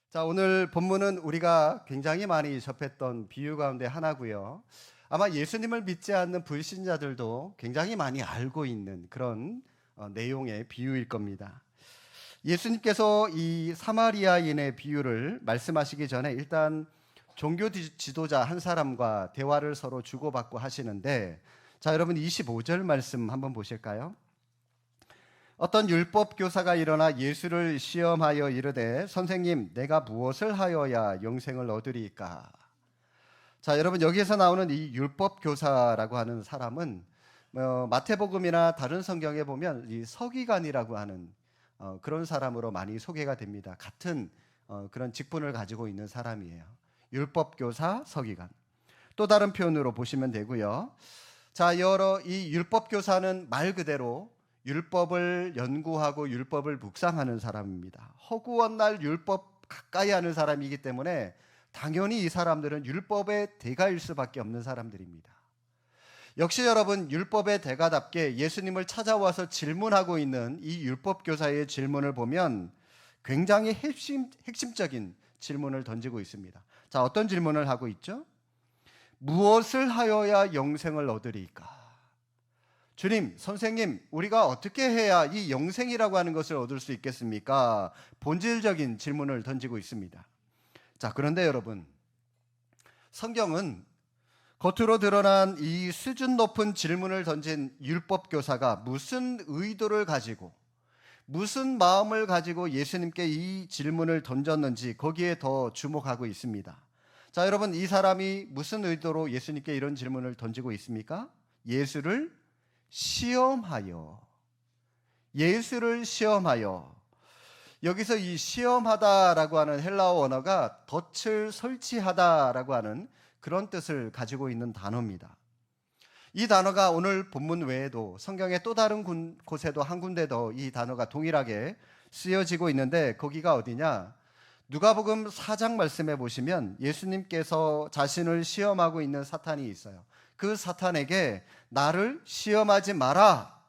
자, 오늘 본문은 우리가 굉장히 많이 접했던 비유 가운데 하나고요. 아마 예수님을 믿지 않는 불신자들도 굉장히 많이 알고 있는 그런 내용의 비유일 겁니다. 예수님께서 이 사마리아인의 비유를 말씀하시기 전에 일단 종교 지도자 한 사람과 대화를 서로 주고받고 하시는데, 자, 여러분 25절 말씀 한번 보실까요? 어떤 율법 교사가 일어나 예수를 시험하여 이르되 선생님, 내가 무엇을 하여야 영생을 얻으리까? 자, 여러분 여기에서 나오는 이 율법 교사라고 하는 사람은 마태복음이나 다른 성경에 보면 이 서기관이라고 하는 그런 사람으로 많이 소개가 됩니다. 같은 그런 직분을 가지고 있는 사람이에요. 율법 교사, 서기관. 또 다른 표현으로 보시면 되고요. 자, 이 율법 교사는 말 그대로 율법을 연구하고 율법을 묵상하는 사람입니다. 허구한 날 율법 가까이 하는 사람이기 때문에 당연히 이 사람들은 율법의 대가일 수밖에 없는 사람들입니다. 역시 여러분, 율법의 대가답게 예수님을 찾아와서 질문하고 있는 이 율법 교사의 질문을 보면 굉장히 핵심적인 질문을 던지고 있습니다. 자, 어떤 질문을 하고 있죠? 무엇을 하여야 영생을 얻으리까? 주님, 선생님, 우리가 어떻게 해야 이 영생이라고 하는 것을 얻을 수 있겠습니까? 본질적인 질문을 던지고 있습니다. 자, 그런데 여러분, 성경은 겉으로 드러난 이 수준 높은 질문을 던진 율법 교사가 무슨 의도를 가지고, 무슨 마음을 가지고 예수님께 이 질문을 던졌는지 거기에 더 주목하고 있습니다. 자, 여러분, 이 사람이 무슨 의도로 예수님께 이런 질문을 던지고 있습니까? 예수를 시험하여. 예수를 시험하여. 여기서 이 시험하다라고 하는 헬라어 언어가 덫을 설치하다라고 하는 그런 뜻을 가지고 있는 단어입니다. 이 단어가 오늘 본문 외에도 성경의 또 다른 곳에도 한 군데 더 이 단어가 동일하게 쓰여지고 있는데, 거기가 어디냐? 누가복음 4장 말씀해 보시면 예수님께서 자신을 시험하고 있는 사탄이 있어요. 그 사탄에게 나를 시험하지 마라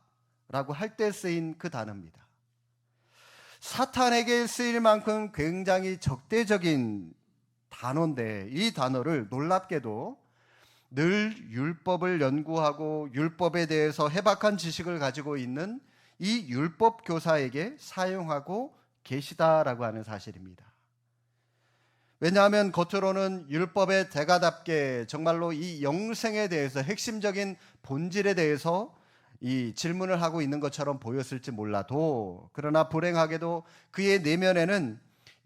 라고 할 때 쓰인 그 단어입니다. 사탄에게 쓰일 만큼 굉장히 적대적인 단어인데, 이 단어를 놀랍게도 늘 율법을 연구하고 율법에 대해서 해박한 지식을 가지고 있는 이 율법 교사에게 사용하고 계시다라고 하는 사실입니다. 왜냐하면 겉으로는 율법의 대가답게 정말로 이 영생에 대해서 핵심적인 본질에 대해서 이 질문을 하고 있는 것처럼 보였을지 몰라도, 그러나 불행하게도 그의 내면에는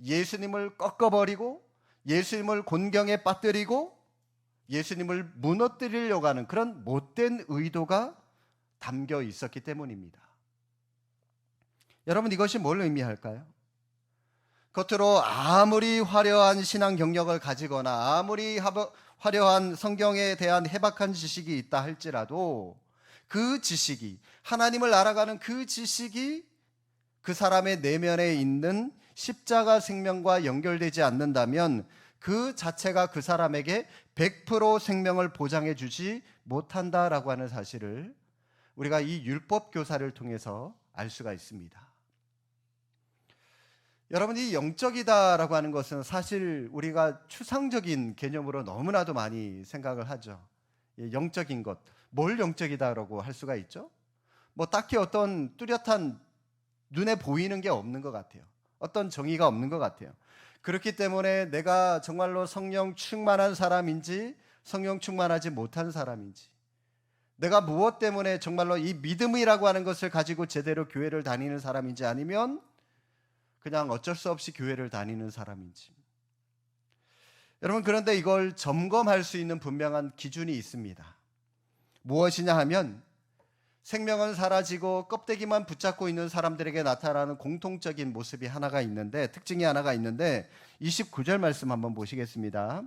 예수님을 꺾어버리고 예수님을 곤경에 빠뜨리고 예수님을 무너뜨리려고 하는 그런 못된 의도가 담겨 있었기 때문입니다. 여러분, 이것이 뭘 의미할까요? 겉으로 아무리 화려한 신앙 경력을 가지거나 아무리 화려한 성경에 대한 해박한 지식이 있다 할지라도 그 지식이, 하나님을 알아가는 그 지식이 그 사람의 내면에 있는 십자가 생명과 연결되지 않는다면 그 자체가 그 사람에게 100% 생명을 보장해 주지 못한다라고 하는 사실을 우리가 이 율법 교사를 통해서 알 수가 있습니다. 여러분, 이 영적이다라고 하는 것은 사실 우리가 추상적인 개념으로 너무나도 많이 생각을 하죠. 영적인 것, 뭘 영적이다라고 할 수가 있죠? 뭐 딱히 어떤 뚜렷한 눈에 보이는 게 없는 것 같아요. 어떤 정의가 없는 것 같아요. 그렇기 때문에 내가 정말로 성령 충만한 사람인지 성령 충만하지 못한 사람인지, 내가 무엇 때문에 정말로 이 믿음이라고 하는 것을 가지고 제대로 교회를 다니는 사람인지, 아니면 그냥 어쩔 수 없이 교회를 다니는 사람인지. 여러분, 그런데 이걸 점검할 수 있는 분명한 기준이 있습니다. 무엇이냐 하면 생명은 사라지고 껍데기만 붙잡고 있는 사람들에게 나타나는 공통적인 모습이 하나가 있는데, 특징이 하나가 있는데 29절 말씀 한번 보시겠습니다.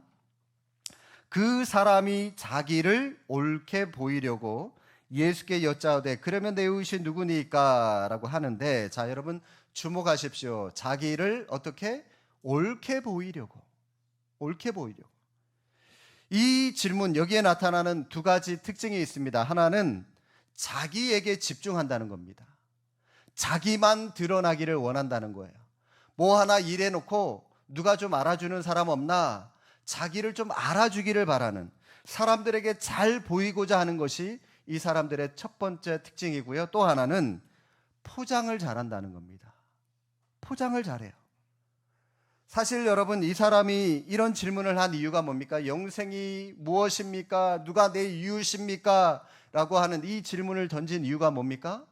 그 사람이 자기를 옳게 보이려고 예수께 여짜오되 그러면 내 의신 누구니까? 라고 하는데, 자, 여러분 주목하십시오. 자기를 어떻게 옳게 보이려고. 옳게 보이려고. 이 질문, 여기에 나타나는 두 가지 특징이 있습니다. 하나는 자기에게 집중한다는 겁니다. 자기만 드러나기를 원한다는 거예요. 뭐 하나 일해놓고 누가 좀 알아주는 사람 없나? 자기를 좀 알아주기를 바라는, 사람들에게 잘 보이고자 하는 것이 이 사람들의 첫 번째 특징이고요. 또 하나는 포장을 잘한다는 겁니다. 포장을 잘해요. 사실 여러분, 이 사람이 이런 질문을 한 이유가 뭡니까? 영생이 무엇입니까? 누가 내 이웃입니까? 라고 하는 이 질문을 던진 이유가 뭡니까?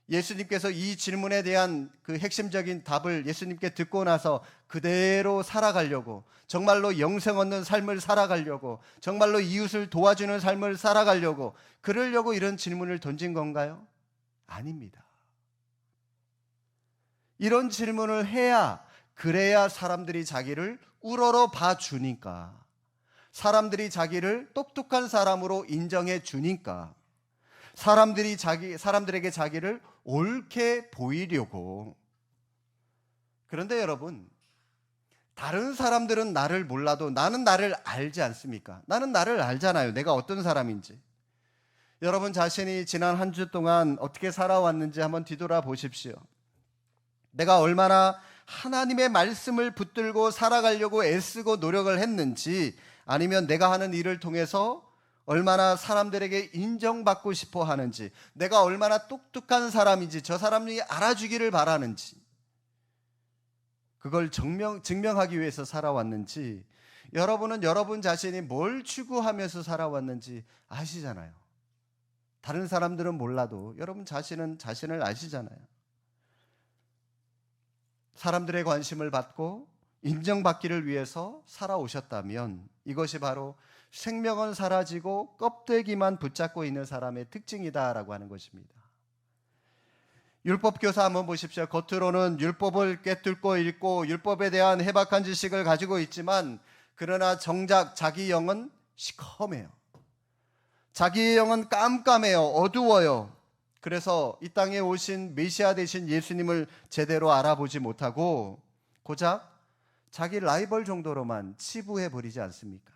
예수님께서 이 질문에 대한 그 핵심적인 답을 예수님께 듣고 나서 그대로 살아가려고, 정말로 영생 얻는 삶을 살아가려고, 정말로 이웃을 도와주는 삶을 살아가려고, 그러려고 이런 질문을 던진 건가요? 아닙니다. 이런 질문을 해야, 그래야 사람들이 자기를 우러러 봐주니까, 사람들이 자기를 똑똑한 사람으로 인정해 주니까, 사람들에게 자기를 옳게 보이려고. 그런데 여러분, 다른 사람들은 나를 몰라도 나는 나를 알지 않습니까? 나는 나를 알잖아요. 내가 어떤 사람인지. 여러분 자신이 지난 한 주 동안 어떻게 살아왔는지 한번 뒤돌아 보십시오. 내가 얼마나 하나님의 말씀을 붙들고 살아가려고 애쓰고 노력을 했는지, 아니면 내가 하는 일을 통해서 얼마나 사람들에게 인정받고 싶어 하는지, 내가 얼마나 똑똑한 사람인지, 저 사람이 알아주기를 바라는지, 그걸 증명하기 위해서 살아왔는지, 여러분은 여러분 자신이 뭘 추구하면서 살아왔는지 아시잖아요. 다른 사람들은 몰라도 여러분 자신은 자신을 아시잖아요. 사람들의 관심을 받고 인정받기를 위해서 살아오셨다면 이것이 바로 생명은 사라지고 껍데기만 붙잡고 있는 사람의 특징이다라고 하는 것입니다. 율법 교사 한번 보십시오. 겉으로는 율법을 꿰뚫고 읽고 율법에 대한 해박한 지식을 가지고 있지만, 그러나 정작 자기 영은 시커매요. 자기의 영은 깜깜해요. 어두워요. 그래서 이 땅에 오신 메시아 되신 예수님을 제대로 알아보지 못하고 고작 자기 라이벌 정도로만 치부해 버리지 않습니까?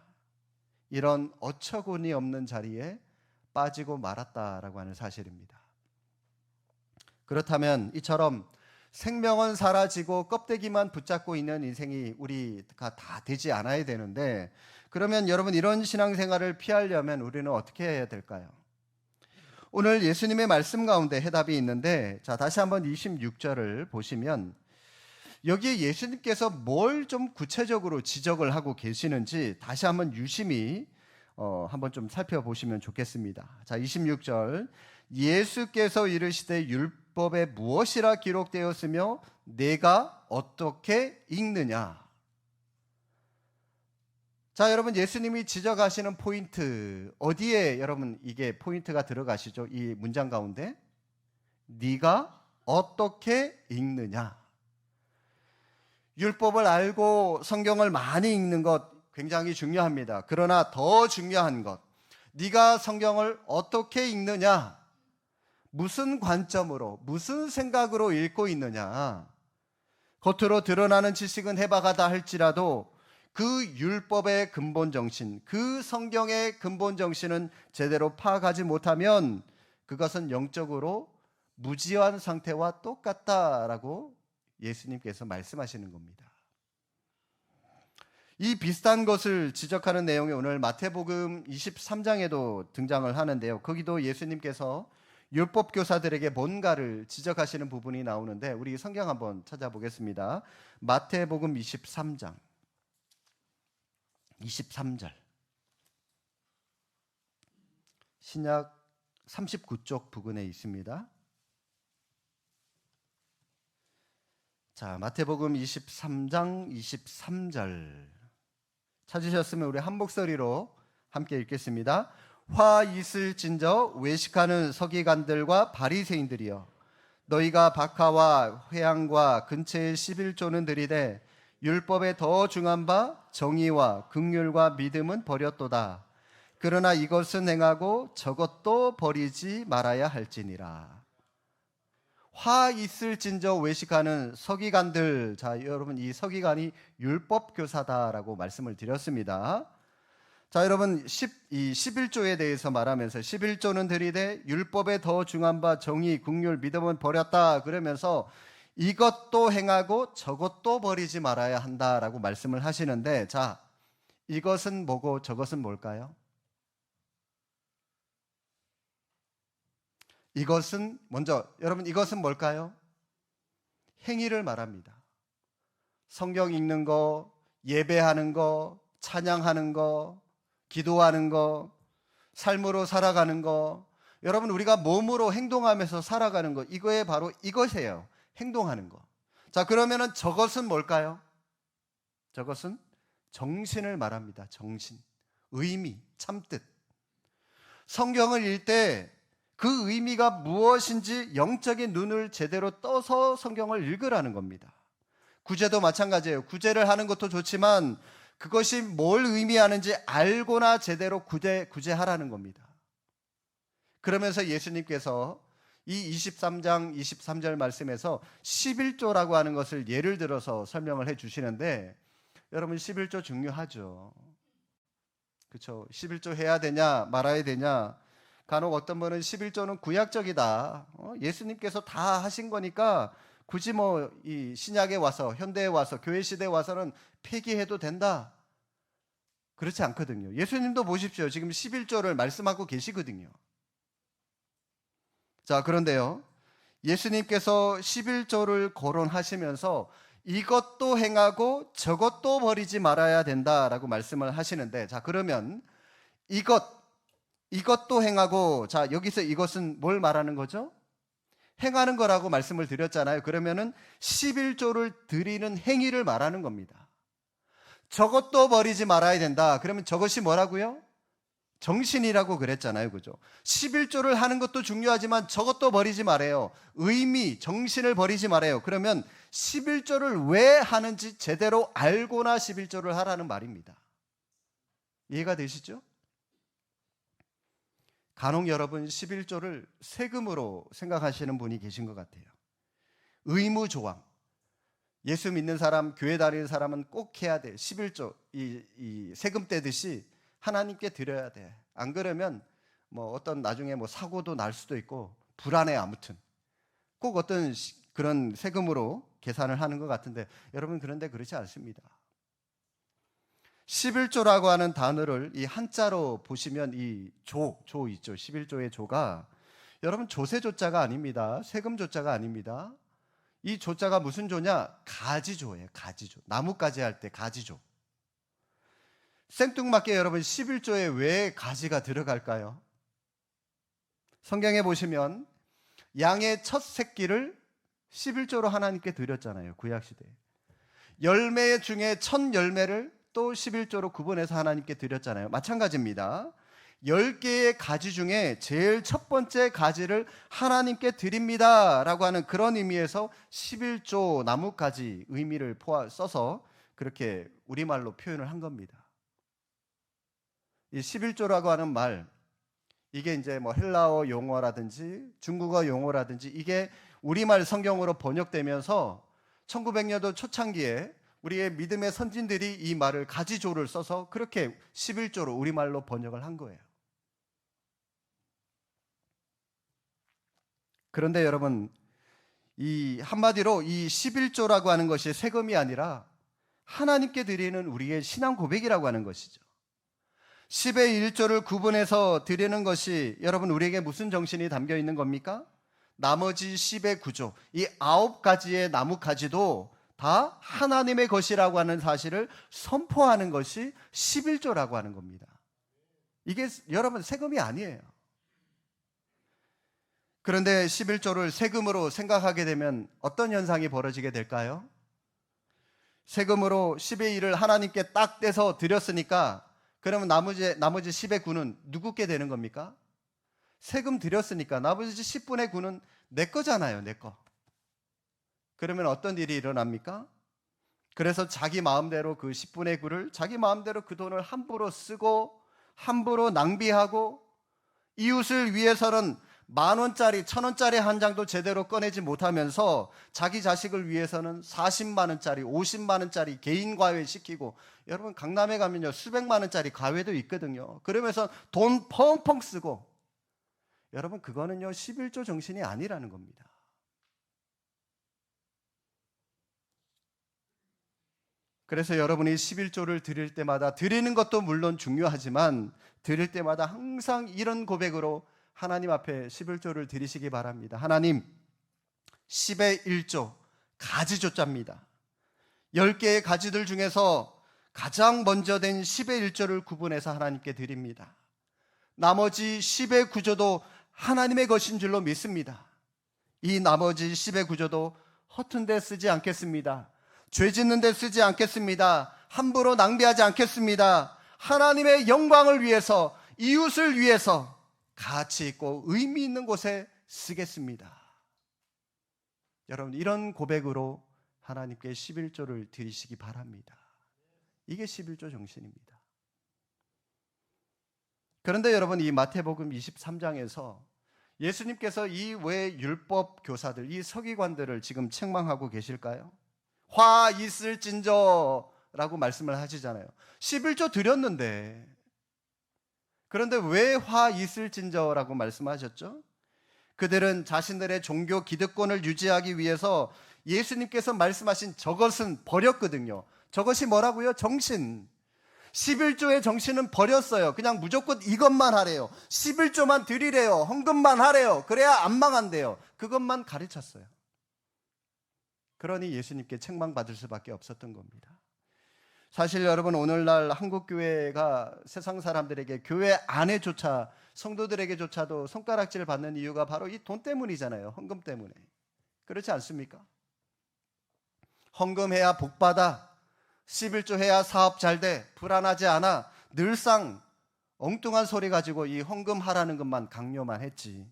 이런 어처구니 없는 자리에 빠지고 말았다라고 하는 사실입니다. 그렇다면 이처럼 생명은 사라지고 껍데기만 붙잡고 있는 인생이 우리가 다 되지 않아야 되는데, 그러면 여러분, 이런 신앙생활을 피하려면 우리는 어떻게 해야 될까요? 오늘 예수님의 말씀 가운데 해답이 있는데, 자, 다시 한번 26절을 보시면 여기에 예수님께서 뭘 좀 구체적으로 지적을 하고 계시는지 다시 한번 유심히 한번 좀 살펴보시면 좋겠습니다. 자, 26절. 예수께서 이르시되 율법에 무엇이라 기록되었으며 내가 어떻게 읽느냐. 자, 여러분, 예수님이 지적하시는 포인트, 어디에 여러분 이게 포인트가 들어가시죠? 이 문장 가운데 네가 어떻게 읽느냐. 율법을 알고 성경을 많이 읽는 것 굉장히 중요합니다. 그러나 더 중요한 것, 네가 성경을 어떻게 읽느냐, 무슨 관점으로, 무슨 생각으로 읽고 있느냐. 겉으로 드러나는 지식은 해박하다 할지라도 그 율법의 근본 정신, 그 성경의 근본 정신은 제대로 파악하지 못하면 그것은 영적으로 무지한 상태와 똑같다라고 예수님께서 말씀하시는 겁니다. 이 비슷한 것을 지적하는 내용이 오늘 마태복음 23장에도 등장을 하는데요. 거기도 예수님께서 율법 교사들에게 뭔가를 지적하시는 부분이 나오는데, 우리 성경 한번 찾아보겠습니다. 마태복음 23장 23절, 신약 39쪽 부근에 있습니다. 자, 마태복음 23장 23절 찾으셨으면 우리 한 목소리로 함께 읽겠습니다. 화 있을진저 외식하는 서기관들과 바리새인들이여, 너희가 박하와 회향과 근처의 11조는 들이되 율법에 더 중한 바 정의와 긍휼과 믿음은 버렸도다. 그러나 이것은 행하고 저것도 버리지 말아야 할지니라. 화 있을진저 외식하는 서기관들. 자, 여러분, 이 서기관이 율법 교사다라고 말씀을 드렸습니다. 자, 여러분, 11조에 대해서 말하면서 11조는 들이되 율법에 더 중한 바 정의, 긍휼, 믿음은 버렸다 그러면서 이것도 행하고 저것도 버리지 말아야 한다라고 말씀을 하시는데, 자, 이것은 뭐고 저것은 뭘까요? 이것은 먼저 여러분 이것은 뭘까요? 행위를 말합니다. 성경 읽는 거, 예배하는 거, 찬양하는 거, 기도하는 거, 삶으로 살아가는 거, 여러분 우리가 몸으로 행동하면서 살아가는 거, 이거에 바로 이것이에요. 행동하는 거. 자, 그러면은 저것은 뭘까요? 저것은 정신을 말합니다. 정신, 의미, 참뜻. 성경을 읽을 때 그 의미가 무엇인지 영적인 눈을 제대로 떠서 성경을 읽으라는 겁니다. 구제도 마찬가지예요. 구제를 하는 것도 좋지만 그것이 뭘 의미하는지 알고나 제대로 구제하라는 겁니다. 그러면서 예수님께서 이 23장 23절 말씀에서 11조라고 하는 것을 예를 들어서 설명을 해 주시는데, 여러분 11조 중요하죠. 그렇죠? 11조 해야 되냐 말아야 되냐. 간혹 어떤 분은 11조는 구약적이다. 예수님께서 다 하신 거니까 굳이 뭐 이 신약에 와서, 현대에 와서, 교회 시대에 와서는 폐기해도 된다. 그렇지 않거든요. 예수님도 보십시오. 지금 11조를 말씀하고 계시거든요. 자, 그런데요, 예수님께서 11조를 거론하시면서 이것도 행하고 저것도 버리지 말아야 된다라고 말씀을 하시는데, 자, 그러면 이것도 행하고, 자, 여기서 이것은 뭘 말하는 거죠? 행하는 거라고 말씀을 드렸잖아요. 그러면은 11조를 드리는 행위를 말하는 겁니다. 저것도 버리지 말아야 된다. 그러면 저것이 뭐라고요? 정신이라고 그랬잖아요. 그죠? 11조를 하는 것도 중요하지만 저것도 버리지 말아요. 의미, 정신을 버리지 말아요. 그러면 11조를 왜 하는지 제대로 알고나 11조를 하라는 말입니다. 이해가 되시죠? 간혹 여러분 11조를 세금으로 생각하시는 분이 계신 것 같아요. 의무조항. 예수 믿는 사람, 교회 다니는 사람은 꼭 해야 돼. 11조, 이 세금 떼듯이 하나님께 드려야 돼. 안 그러면 뭐 어떤 나중에 뭐 사고도 날 수도 있고 불안해. 아무튼 꼭 어떤 그런 세금으로 계산을 하는 것 같은데, 여러분 그런데 그렇지 않습니다. 11조라고 하는 단어를 이 한자로 보시면 이 조 있죠. 11조의 조가 여러분 조세조자가 아닙니다. 세금 조자가 아닙니다. 이 조자가 무슨 조냐? 가지조예요. 가지조. 나뭇가지 할 때 가지조. 생뚱맞게 여러분 11조에 왜 가지가 들어갈까요? 성경에 보시면 양의 첫 새끼를 11조로 하나님께 드렸잖아요. 구약시대에. 열매 중에 첫 열매를 또 11조로 구분해서 하나님께 드렸잖아요. 마찬가지입니다. 10개의 가지 중에 제일 첫 번째 가지를 하나님께 드립니다 라고 하는 그런 의미에서 11조 나뭇가지 의미를 써서 그렇게 우리말로 표현을 한 겁니다. 이 11조라고 하는 말, 이게 이제 뭐 헬라어 용어라든지 중국어 용어라든지 이게 우리말 성경으로 번역되면서 1900년도 초창기에 우리의 믿음의 선진들이 이 말을 가지조를 써서 그렇게 11조로 우리말로 번역을 한 거예요. 그런데 여러분, 이 한마디로 이 11조라고 하는 것이 세금이 아니라 하나님께 드리는 우리의 신앙 고백이라고 하는 것이죠. 10의 1조를 구분해서 드리는 것이 여러분 우리에게 무슨 정신이 담겨 있는 겁니까? 나머지 10의 9조, 이 9가지의 나뭇가지도 다 하나님의 것이라고 하는 사실을 선포하는 것이 11조라고 하는 겁니다. 이게 여러분 세금이 아니에요. 그런데 11조를 세금으로 생각하게 되면 어떤 현상이 벌어지게 될까요? 세금으로 10의 1을 하나님께 딱 떼서 드렸으니까 그러면 나머지 10의 9는 누구께 되는 겁니까? 세금 드렸으니까 나머지 10분의 9는 내 거잖아요. 내 거. 그러면 어떤 일이 일어납니까? 그래서 자기 마음대로 그 10분의 9를 자기 마음대로 그 돈을 함부로 쓰고 함부로 낭비하고 이웃을 위해서는 10,000원짜리 1,000원짜리 한 장도 제대로 꺼내지 못하면서 자기 자식을 위해서는 40만 원짜리 50만 원짜리 개인 과외 시키고, 여러분 강남에 가면요 수백만 원짜리 과외도 있거든요. 그러면서 돈 펑펑 쓰고, 여러분 그거는요 11조 정신이 아니라는 겁니다. 그래서 여러분이 11조를 드릴 때마다, 드리는 것도 물론 중요하지만 드릴 때마다 항상 이런 고백으로 하나님 앞에 11조를 드리시기 바랍니다. 하나님, 10의 1조 가지조자입니다. 10개의 가지들 중에서 가장 먼저 된 10의 1조를 구분해서 하나님께 드립니다. 나머지 10의 구조도 하나님의 것인 줄로 믿습니다. 이 나머지 10의 구조도 허튼 데 쓰지 않겠습니다. 죄 짓는 데 쓰지 않겠습니다. 함부로 낭비하지 않겠습니다. 하나님의 영광을 위해서, 이웃을 위해서 가치 있고 의미 있는 곳에 쓰겠습니다. 여러분, 이런 고백으로 하나님께 11조를 드리시기 바랍니다. 이게 11조 정신입니다. 그런데 여러분, 이 마태복음 23장에서 예수님께서 이 외 율법 교사들, 이 서기관들을 지금 책망하고 계실까요? 화 있을진저라고 말씀을 하시잖아요. 11조 드렸는데, 그런데 왜 화 있을진저라고 말씀하셨죠? 그들은 자신들의 종교 기득권을 유지하기 위해서 예수님께서 말씀하신 저것은 버렸거든요. 저것이 뭐라고요? 정신. 11조의 정신은 버렸어요. 그냥 무조건 이것만 하래요. 11조만 드리래요. 헌금만 하래요. 그래야 안 망한대요. 그것만 가르쳤어요. 그러니 예수님께 책망받을 수밖에 없었던 겁니다. 사실 여러분, 오늘날 한국교회가 세상 사람들에게, 교회 안에조차, 성도들에게조차도 손가락질 받는 이유가 바로 이 돈 때문이잖아요. 헌금 때문에. 그렇지 않습니까? 헌금해야 복받아, 11조 해야 사업 잘 돼, 불안하지 않아, 늘상 엉뚱한 소리 가지고 이 헌금하라는 것만 강요만 했지,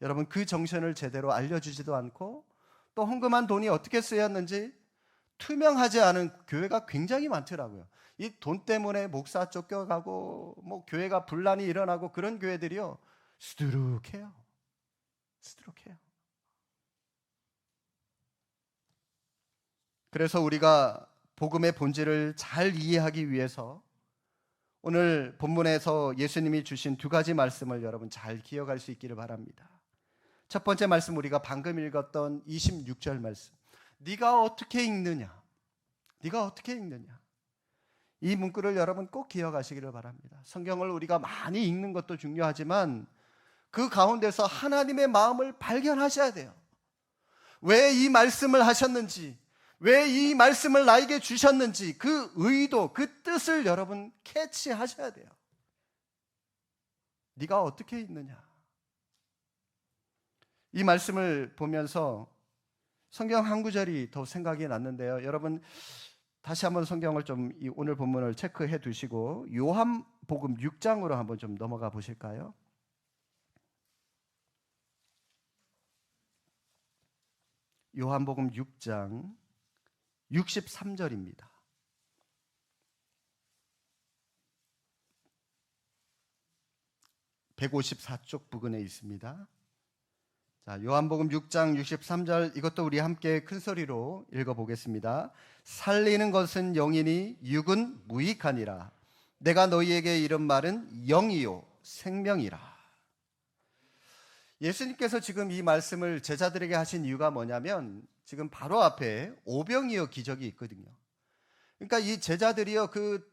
여러분, 그 정신을 제대로 알려주지도 않고, 또 헌금한 돈이 어떻게 쓰였는지 투명하지 않은 교회가 굉장히 많더라고요. 이 돈 때문에 목사 쫓겨가고 뭐 교회가 분란이 일어나고 그런 교회들이요, 수두룩해요. 수두룩해요. 그래서 우리가 복음의 본질을 잘 이해하기 위해서 오늘 본문에서 예수님이 주신 두 가지 말씀을 여러분 잘 기억할 수 있기를 바랍니다. 첫 번째 말씀, 우리가 방금 읽었던 26절 말씀. 네가 어떻게 읽느냐? 네가 어떻게 읽느냐? 이 문구를 여러분 꼭 기억하시기를 바랍니다. 성경을 우리가 많이 읽는 것도 중요하지만 그 가운데서 하나님의 마음을 발견하셔야 돼요. 왜 이 말씀을 하셨는지, 왜 이 말씀을 나에게 주셨는지, 그 의도, 그 뜻을 여러분 캐치하셔야 돼요. 네가 어떻게 읽느냐? 이 말씀을 보면서 성경 한 구절이 더 생각이 났는데요. 여러분, 다시 한번 성경을 좀, 오늘 본문을 체크해 두시고 요한복음 6장으로 한번 좀 넘어가 보실까요? 요한복음 6장 63절입니다. (154쪽) 부근에 있습니다. 자, 요한복음 6장 63절, 이것도 우리 함께 큰 소리로 읽어보겠습니다. 살리는 것은 영이니 육은 무익하니라. 내가 너희에게 이른 말은 영이요 생명이라. 예수님께서 지금 이 말씀을 제자들에게 하신 이유가 뭐냐면, 지금 바로 앞에 오병이어 기적이 있거든요. 그러니까 이 제자들이요, 그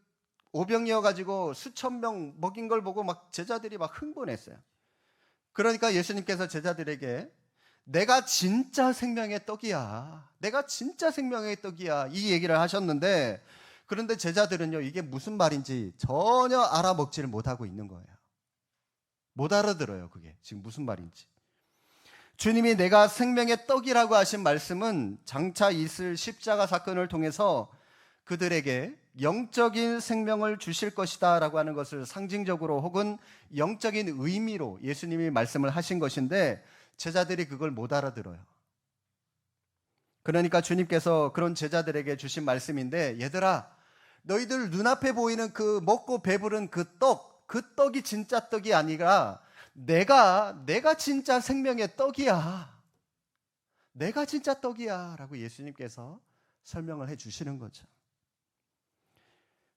오병이어 가지고 수천 명 먹인 걸 보고 막 제자들이 막 흥분했어요. 그러니까 예수님께서 제자들에게 내가 진짜 생명의 떡이야, 내가 진짜 생명의 떡이야, 이 얘기를 하셨는데, 그런데 제자들은요, 이게 무슨 말인지 전혀 알아먹지를 못하고 있는 거예요. 못 알아들어요. 그게 지금 무슨 말인지. 주님이 내가 생명의 떡이라고 하신 말씀은 장차 있을 십자가 사건을 통해서 그들에게 영적인 생명을 주실 것이다 라고 하는 것을 상징적으로 혹은 영적인 의미로 예수님이 말씀을 하신 것인데, 제자들이 그걸 못 알아들어요. 그러니까 주님께서 그런 제자들에게 주신 말씀인데, 얘들아, 너희들 눈앞에 보이는 그 먹고 배부른 그 떡이 진짜 떡이 아니라 내가 진짜 생명의 떡이야, 내가 진짜 떡이야 라고 예수님께서 설명을 해 주시는 거죠.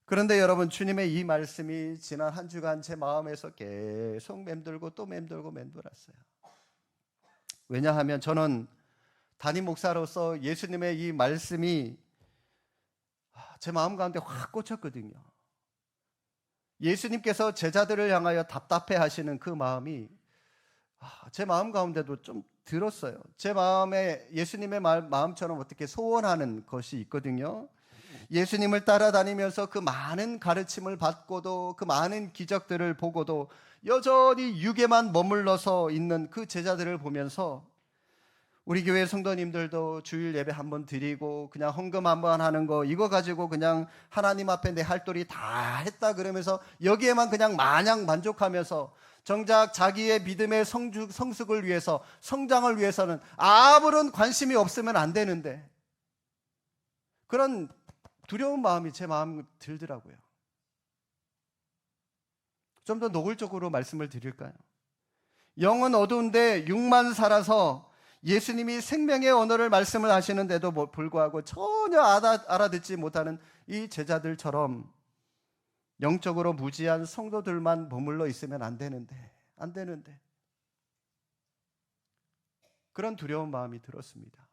그런데 여러분, 주님의 이 말씀이 지난 한 주간 제 마음에서 계속 맴돌고 또 맴돌았어요. 왜냐하면 저는 담임 목사로서 예수님의 이 말씀이 제 마음 가운데 확 꽂혔거든요. 예수님께서 제자들을 향하여 답답해 하시는 그 마음이 제 마음 가운데도 좀 들었어요. 제 마음에 예수님의 마음처럼 어떻게 소원하는 것이 있거든요. 예수님을 따라다니면서 그 많은 가르침을 받고도 그 많은 기적들을 보고도 여전히 육에만 머물러서 있는 그 제자들을 보면서 우리 교회 성도님들도 주일 예배 한번 드리고 그냥 헌금 한번 하는 거 이거 가지고 그냥 하나님 앞에 내 할 도리 다 했다 그러면서 여기에만 그냥 마냥 만족하면서 정작 자기의 믿음의 성숙을 위해서 성장을 위해서는 아무런 관심이 없으면 안 되는데 그런 두려운 마음이 제 마음에 들더라고요. 좀 더 노골적으로 말씀을 드릴까요? 영은 어두운데 육만 살아서 예수님이 생명의 언어를 말씀을 하시는데도 불구하고 전혀 알아듣지 못하는 이 제자들처럼 영적으로 무지한 성도들만 머물러 있으면 안 되는데 그런 두려운 마음이 들었습니다.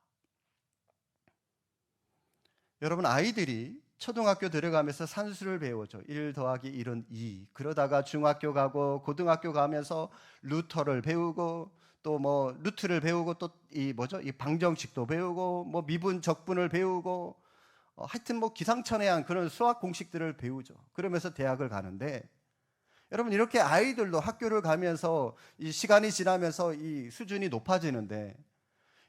여러분, 아이들이 초등학교 들어가면서 산수를 배우죠. 1 더하기 1은 2. 그러다가 중학교 가고 고등학교 가면서 루터를 배우고 또 뭐 루트를 배우고 또 이 방정식도 배우고 뭐 미분 적분을 배우고 하여튼 뭐 기상천외한 그런 수학 공식들을 배우죠. 그러면서 대학을 가는데 여러분, 이렇게 아이들도 학교를 가면서 이 시간이 지나면서 이 수준이 높아지는데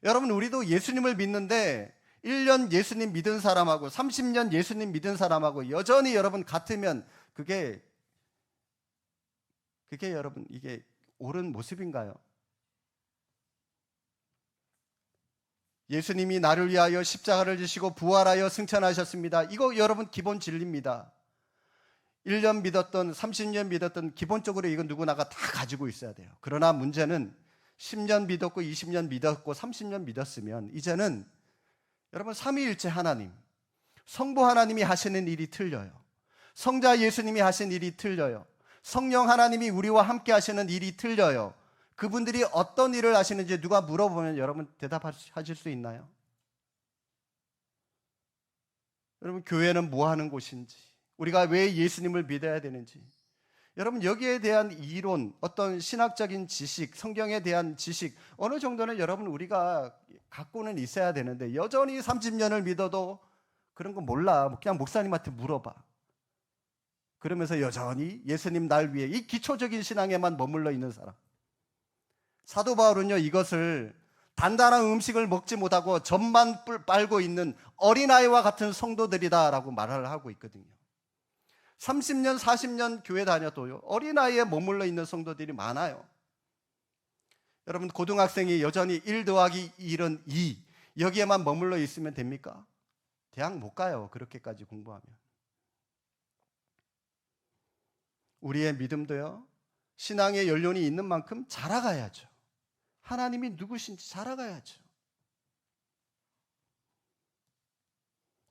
여러분, 우리도 예수님을 믿는데 1년 예수님 믿은 사람하고 30년 예수님 믿은 사람하고 여전히 여러분 같으면 그게 여러분 이게 옳은 모습인가요? 예수님이 나를 위하여 십자가를 지시고 부활하여 승천하셨습니다. 이거 여러분 기본 진리입니다. 1년 믿었던 30년 믿었던 기본적으로 이건 누구나가 다 가지고 있어야 돼요. 그러나 문제는 10년 믿었고 20년 믿었고 30년 믿었으면 이제는 여러분 삼위일체 하나님, 성부 하나님이 하시는 일이 틀려요. 성자 예수님이 하신 일이 틀려요. 성령 하나님이 우리와 함께 하시는 일이 틀려요. 그분들이 어떤 일을 하시는지 누가 물어보면 여러분 대답하실 수 있나요? 여러분, 교회는 뭐 하는 곳인지, 우리가 왜 예수님을 믿어야 되는지, 여러분 여기에 대한 이론, 어떤 신학적인 지식, 성경에 대한 지식 어느 정도는 여러분 우리가 갖고는 있어야 되는데 여전히 30년을 믿어도 그런 거 몰라. 그냥 목사님한테 물어봐. 그러면서 여전히 예수님 날 위해 이 기초적인 신앙에만 머물러 있는 사람. 사도 바울은요, 이것을 단단한 음식을 먹지 못하고 젖만 빨고 있는 어린아이와 같은 성도들이다라고 말을 하고 있거든요. 30년, 40년 교회 다녀도요, 어린아이에 머물러 있는 성도들이 많아요. 여러분, 고등학생이 여전히 1 더하기 1은 2 여기에만 머물러 있으면 됩니까? 대학 못 가요. 그렇게까지 공부하면. 우리의 믿음도요, 신앙의 연륜이 있는 만큼 자라가야죠. 하나님이 누구신지 자라가야죠.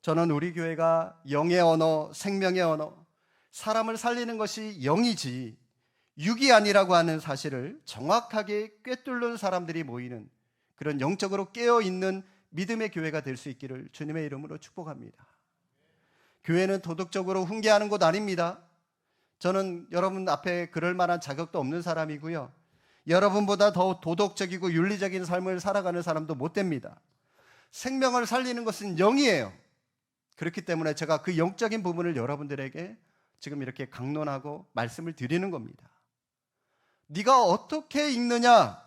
저는 우리 교회가 영의 언어, 생명의 언어, 사람을 살리는 것이 영이지 육이 아니라고 하는 사실을 정확하게 꿰뚫는 사람들이 모이는 그런 영적으로 깨어있는 믿음의 교회가 될 수 있기를 주님의 이름으로 축복합니다. 교회는 도덕적으로 훈계하는 곳 아닙니다. 저는 여러분 앞에 그럴 만한 자격도 없는 사람이고요, 여러분보다 더 도덕적이고 윤리적인 삶을 살아가는 사람도 못 됩니다. 생명을 살리는 것은 영이에요. 그렇기 때문에 제가 그 영적인 부분을 여러분들에게 지금 이렇게 강론하고 말씀을 드리는 겁니다. 네가 어떻게 읽느냐?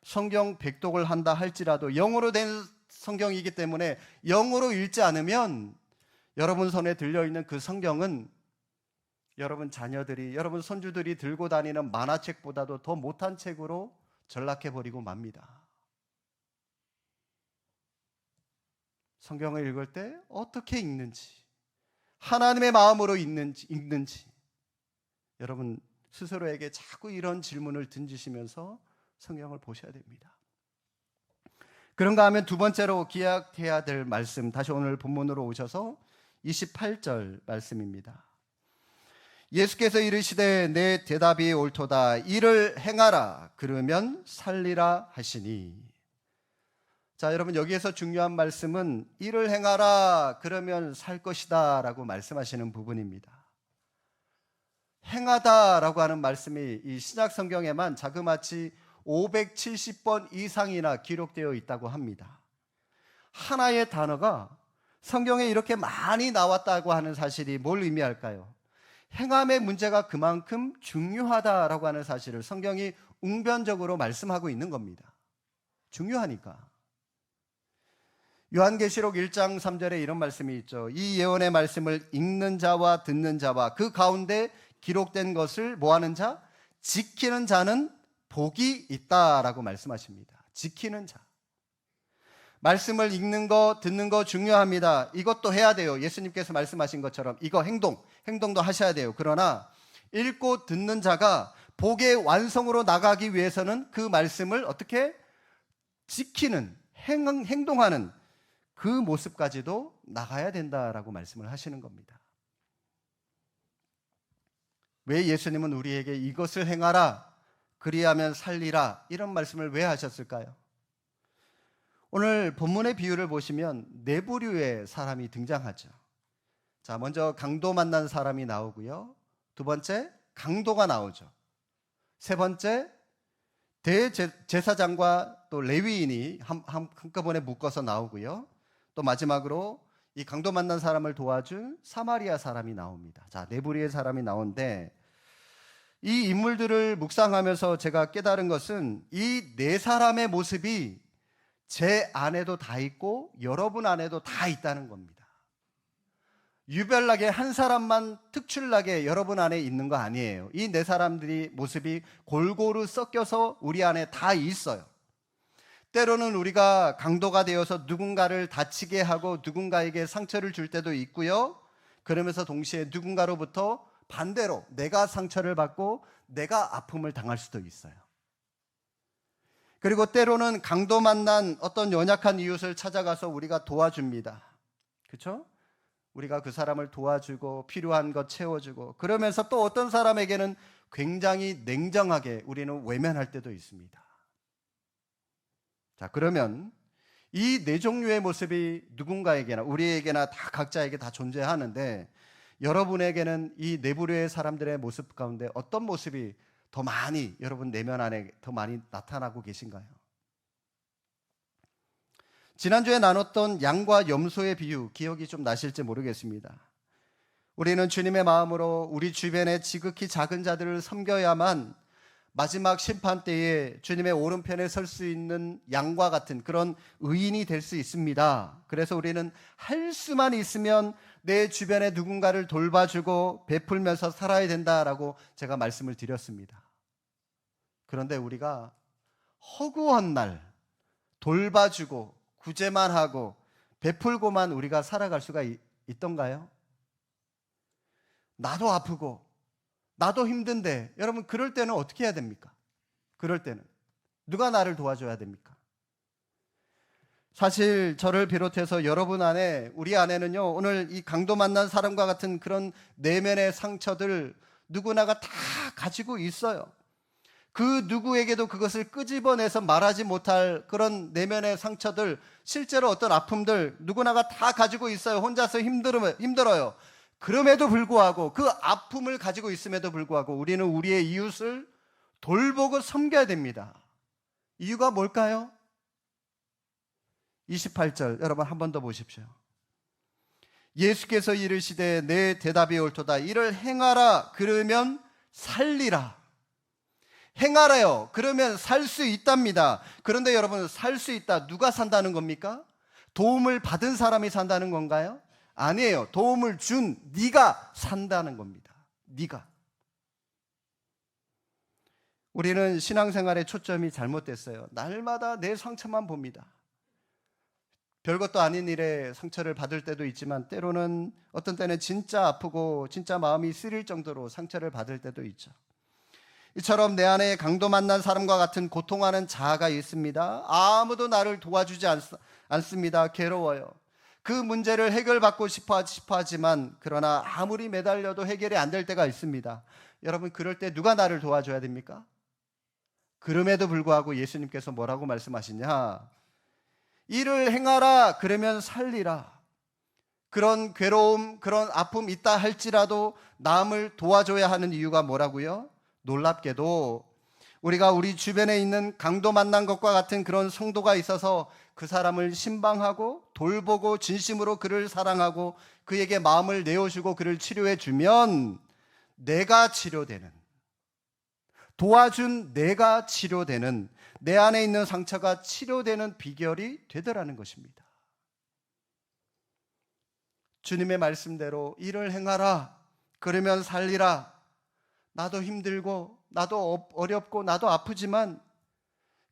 성경 백독을 한다 할지라도 영어로 된 성경이기 때문에 영어로 읽지 않으면 여러분 손에 들려있는 그 성경은 여러분 자녀들이, 여러분 손주들이 들고 다니는 만화책보다도 더 못한 책으로 전락해버리고 맙니다. 성경을 읽을 때 어떻게 읽는지, 하나님의 마음으로 읽는지 여러분 스스로에게 자꾸 이런 질문을 던지시면서 성경을 보셔야 됩니다. 그런가 하면 두 번째로 기억해야 될 말씀, 다시 오늘 본문으로 오셔서 28절 말씀입니다. 예수께서 이르시되 내 대답이 옳도다. 이를 행하라. 그러면 살리라 하시니. 자, 여러분 여기에서 중요한 말씀은 이를 행하라 그러면 살 것이다 라고 말씀하시는 부분입니다. 행하다라고 하는 말씀이 이 신약 성경에만 자그마치 570번 이상이나 기록되어 있다고 합니다. 하나의 단어가 성경에 이렇게 많이 나왔다고 하는 사실이 뭘 의미할까요? 행함의 문제가 그만큼 중요하다라고 하는 사실을 성경이 웅변적으로 말씀하고 있는 겁니다. 중요하니까. 요한계시록 1장 3절에 이런 말씀이 있죠. 이 예언의 말씀을 읽는 자와 듣는 자와 그 가운데 기록된 것을 뭐하는 자? 지키는 자는 복이 있다라고 말씀하십니다. 지키는 자. 말씀을 읽는 거, 듣는 거 중요합니다. 이것도 해야 돼요. 예수님께서 말씀하신 것처럼 이거 행동도 하셔야 돼요. 그러나 읽고 듣는 자가 복의 완성으로 나가기 위해서는 그 말씀을 어떻게 지키는, 행동하는 그 모습까지도 나가야 된다라고 말씀을 하시는 겁니다. 왜 예수님은 우리에게 이것을 행하라, 그리하면 살리라 이런 말씀을 왜 하셨을까요? 오늘 본문의 비유를 보시면 네 부류의 사람이 등장하죠. 자, 먼저 강도 만난 사람이 나오고요. 두 번째, 강도가 나오죠. 세 번째, 대제사장과 또 레위인이 한꺼번에 묶어서 나오고요. 또 마지막으로 이 강도 만난 사람을 도와준 사마리아 사람이 나옵니다. 자, 네 부류의 사람이 나오는데 이 인물들을 묵상하면서 제가 깨달은 것은 이 네 사람의 모습이 제 안에도 다 있고 여러분 안에도 다 있다는 겁니다. 유별나게 한 사람만 특출나게 여러분 안에 있는 거 아니에요. 이 네 사람들이 모습이 골고루 섞여서 우리 안에 다 있어요. 때로는 우리가 강도가 되어서 누군가를 다치게 하고 누군가에게 상처를 줄 때도 있고요. 그러면서 동시에 누군가로부터 반대로 내가 상처를 받고 내가 아픔을 당할 수도 있어요. 그리고 때로는 강도 만난 어떤 연약한 이웃을 찾아가서 우리가 도와줍니다. 그렇죠? 우리가 그 사람을 도와주고 필요한 것 채워주고 그러면서 또 어떤 사람에게는 굉장히 냉정하게 우리는 외면할 때도 있습니다. 자, 그러면 이 네 종류의 모습이 누군가에게나 우리에게나 다 각자에게 다 존재하는데 여러분에게는 이 네 부류의 사람들의 모습 가운데 어떤 모습이 더 많이 여러분 내면 안에 더 많이 나타나고 계신가요? 지난주에 나눴던 양과 염소의 비유 기억이 좀 나실지 모르겠습니다. 우리는 주님의 마음으로 우리 주변의 지극히 작은 자들을 섬겨야만 마지막 심판 때에 주님의 오른편에 설 수 있는 양과 같은 그런 의인이 될 수 있습니다. 그래서 우리는 할 수만 있으면 내 주변에 누군가를 돌봐주고 베풀면서 살아야 된다라고 제가 말씀을 드렸습니다. 그런데 우리가 허구한 날 돌봐주고 구제만 하고 베풀고만 우리가 살아갈 수가 있던가요? 나도 아프고 나도 힘든데 여러분 그럴 때는 어떻게 해야 됩니까? 그럴 때는 누가 나를 도와줘야 됩니까? 사실 저를 비롯해서 여러분 안에 우리 안에는요 오늘 이 강도 만난 사람과 같은 그런 내면의 상처들 누구나가 다 가지고 있어요. 그 누구에게도 그것을 끄집어내서 말하지 못할 그런 내면의 상처들 실제로 어떤 아픔들 누구나가 다 가지고 있어요. 혼자서 힘들어요. 그럼에도 불구하고 그 아픔을 가지고 있음에도 불구하고 우리는 우리의 이웃을 돌보고 섬겨야 됩니다. 이유가 뭘까요? 28절 여러분 한 번 더 보십시오. 예수께서 이르시되 내 대답이 옳도다. 이를 행하라 그러면 살리라. 행하라요. 그러면 살 수 있답니다. 그런데 여러분 살 수 있다. 누가 산다는 겁니까? 도움을 받은 사람이 산다는 건가요? 아니에요. 도움을 준 네가 산다는 겁니다. 네가. 우리는 신앙생활의 초점이 잘못됐어요. 날마다 내 상처만 봅니다. 별것도 아닌 일에 상처를 받을 때도 있지만 때로는 어떤 때는 진짜 아프고 진짜 마음이 쓰릴 정도로 상처를 받을 때도 있죠. 이처럼 내 안에 강도 만난 사람과 같은 고통하는 자아가 있습니다. 아무도 나를 도와주지 않습니다. 괴로워요. 그 문제를 해결받고 싶어 하지만 그러나 아무리 매달려도 해결이 안 될 때가 있습니다. 여러분 그럴 때 누가 나를 도와줘야 됩니까? 그럼에도 불구하고 예수님께서 뭐라고 말씀하시냐? 일을 행하라 그러면 살리라. 그런 괴로움, 그런 아픔 있다 할지라도 남을 도와줘야 하는 이유가 뭐라고요? 놀랍게도 우리가 우리 주변에 있는 강도 만난 것과 같은 그런 성도가 있어서 그 사람을 신방하고 돌보고 진심으로 그를 사랑하고 그에게 마음을 내어주고 그를 치료해 주면 내가 치료되는, 도와준 내가 치료되는, 내 안에 있는 상처가 치료되는 비결이 되더라는 것입니다. 주님의 말씀대로 일을 행하라 그러면 살리라. 나도 힘들고 나도 어렵고 나도 아프지만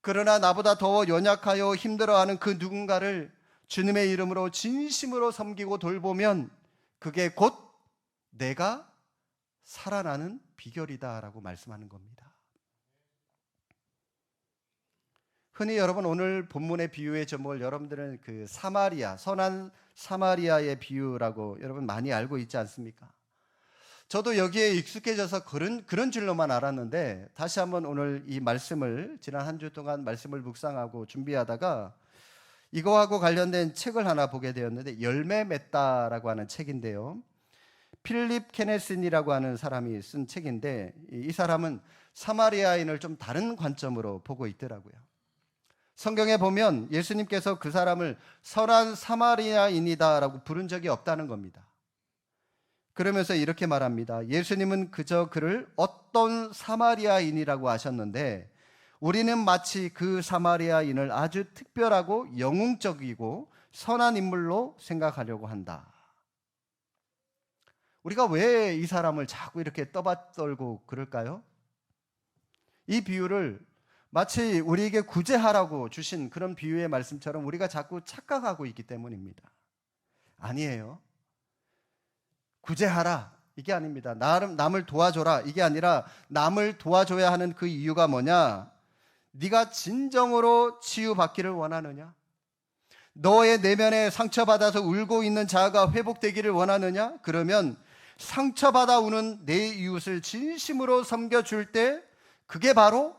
그러나 나보다 더 연약하여 힘들어하는 그 누군가를 주님의 이름으로 진심으로 섬기고 돌보면 그게 곧 내가 살아나는 비결이다라고 말씀하는 겁니다. 흔히 여러분 오늘 본문의 비유의 제목을 여러분들은 그 사마리아, 선한 사마리아의 비유라고 여러분 많이 알고 있지 않습니까? 저도 여기에 익숙해져서 그런 줄로만 알았는데 다시 한번 오늘 이 말씀을 지난 한 주 동안 말씀을 묵상하고 준비하다가 이거하고 관련된 책을 하나 보게 되었는데 열매 맺다라고 하는 책인데요. 필립 케네슨이라고 하는 사람이 쓴 책인데 이 사람은 사마리아인을 좀 다른 관점으로 보고 있더라고요. 성경에 보면 예수님께서 그 사람을 선한 사마리아인이다라고 부른 적이 없다는 겁니다. 그러면서 이렇게 말합니다. 예수님은 그저 그를 어떤 사마리아인이라고 하셨는데 우리는 마치 그 사마리아인을 아주 특별하고 영웅적이고 선한 인물로 생각하려고 한다. 우리가 왜 이 사람을 자꾸 이렇게 떠받들고 그럴까요? 이 비유를 마치 우리에게 구제하라고 주신 그런 비유의 말씀처럼 우리가 자꾸 착각하고 있기 때문입니다. 아니에요. 구제하라 이게 아닙니다. 남을 도와줘라 이게 아니라 남을 도와줘야 하는 그 이유가 뭐냐? 네가 진정으로 치유받기를 원하느냐? 너의 내면에 상처받아서 울고 있는 자아가 회복되기를 원하느냐? 그러면 상처받아 우는 내 이웃을 진심으로 섬겨줄 때 그게 바로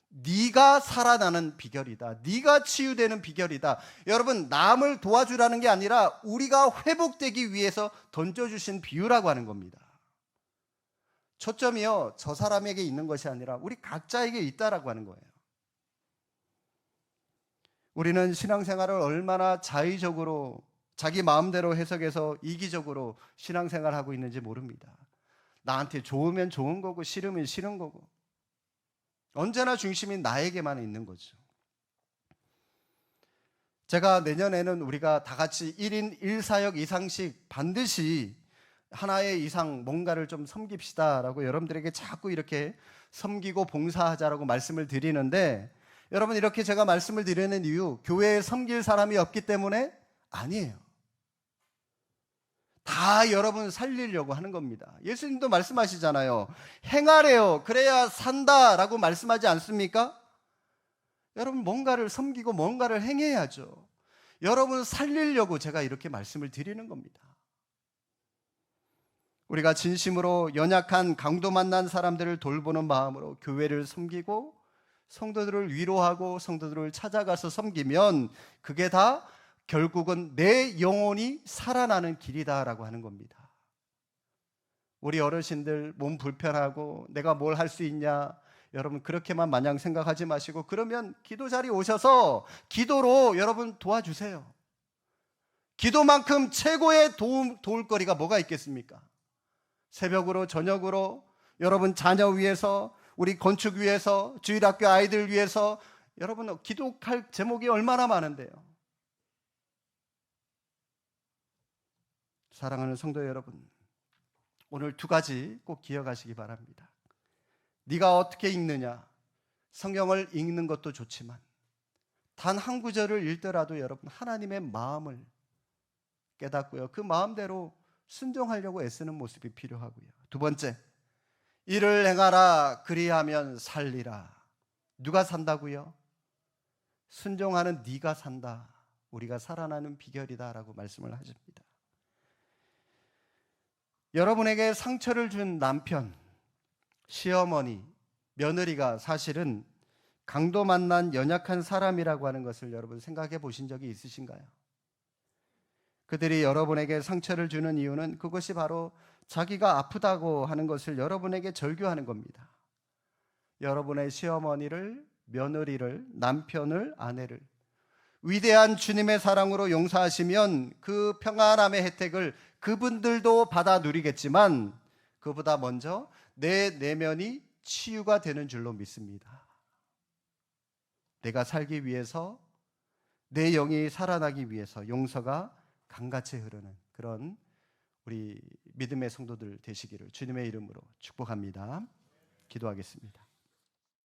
네가 살아나는 비결이다. 네가 치유되는 비결이다. 여러분 남을 도와주라는 게 아니라 우리가 회복되기 위해서 던져주신 비유라고 하는 겁니다. 초점이요 저 사람에게 있는 것이 아니라 우리 각자에게 있다라고 하는 거예요. 우리는 신앙생활을 얼마나 자의적으로 자기 마음대로 해석해서 이기적으로 신앙생활하고 있는지 모릅니다. 나한테 좋으면 좋은 거고 싫으면 싫은 거고 언제나 중심이 나에게만 있는 거죠. 제가 내년에는 우리가 다 같이 1인 1사역 이상씩 반드시 하나의 이상 뭔가를 좀 섬깁시다라고 여러분들에게 자꾸 이렇게 섬기고 봉사하자라고 말씀을 드리는데 여러분 이렇게 제가 말씀을 드리는 이유 교회에 섬길 사람이 없기 때문에 아니에요. 다 여러분 살리려고 하는 겁니다. 예수님도 말씀하시잖아요. 행하래요. 그래야 산다라고 말씀하지 않습니까? 여러분 뭔가를 섬기고 뭔가를 행해야죠. 여러분 살리려고 제가 이렇게 말씀을 드리는 겁니다. 우리가 진심으로 연약한 강도 만난 사람들을 돌보는 마음으로 교회를 섬기고 성도들을 위로하고 성도들을 찾아가서 섬기면 그게 다 결국은 내 영혼이 살아나는 길이다라고 하는 겁니다. 우리 어르신들 몸 불편하고 내가 뭘 할 수 있냐 여러분 그렇게만 마냥 생각하지 마시고 그러면 기도 자리 오셔서 기도로 여러분 도와주세요. 기도만큼 최고의 도울 거리가 뭐가 있겠습니까? 새벽으로 저녁으로 여러분 자녀 위해서 우리 건축 위해서 주일학교 아이들 위해서 여러분 기도할 제목이 얼마나 많은데요. 사랑하는 성도 여러분, 오늘 두 가지 꼭 기억하시기 바랍니다. 네가 어떻게 읽느냐, 성경을 읽는 것도 좋지만 단 한 구절을 읽더라도 여러분 하나님의 마음을 깨닫고요. 그 마음대로 순종하려고 애쓰는 모습이 필요하고요. 두 번째, 일을 행하라 그리하면 살리라. 누가 산다고요? 순종하는 네가 산다. 우리가 살아나는 비결이다라고 말씀을 하십니다. 여러분에게 상처를 준 남편, 시어머니, 며느리가 사실은 강도 만난 연약한 사람이라고 하는 것을 여러분 생각해 보신 적이 있으신가요? 그들이 여러분에게 상처를 주는 이유는 그것이 바로 자기가 아프다고 하는 것을 여러분에게 절규하는 겁니다. 여러분의 시어머니를, 며느리를, 남편을, 아내를 위대한 주님의 사랑으로 용서하시면 그 평안함의 혜택을 그분들도 받아 누리겠지만 그보다 먼저 내 내면이 치유가 되는 줄로 믿습니다. 내가 살기 위해서, 내 영이 살아나기 위해서 용서가 강같이 흐르는 그런 우리 믿음의 성도들 되시기를 주님의 이름으로 축복합니다. 기도하겠습니다.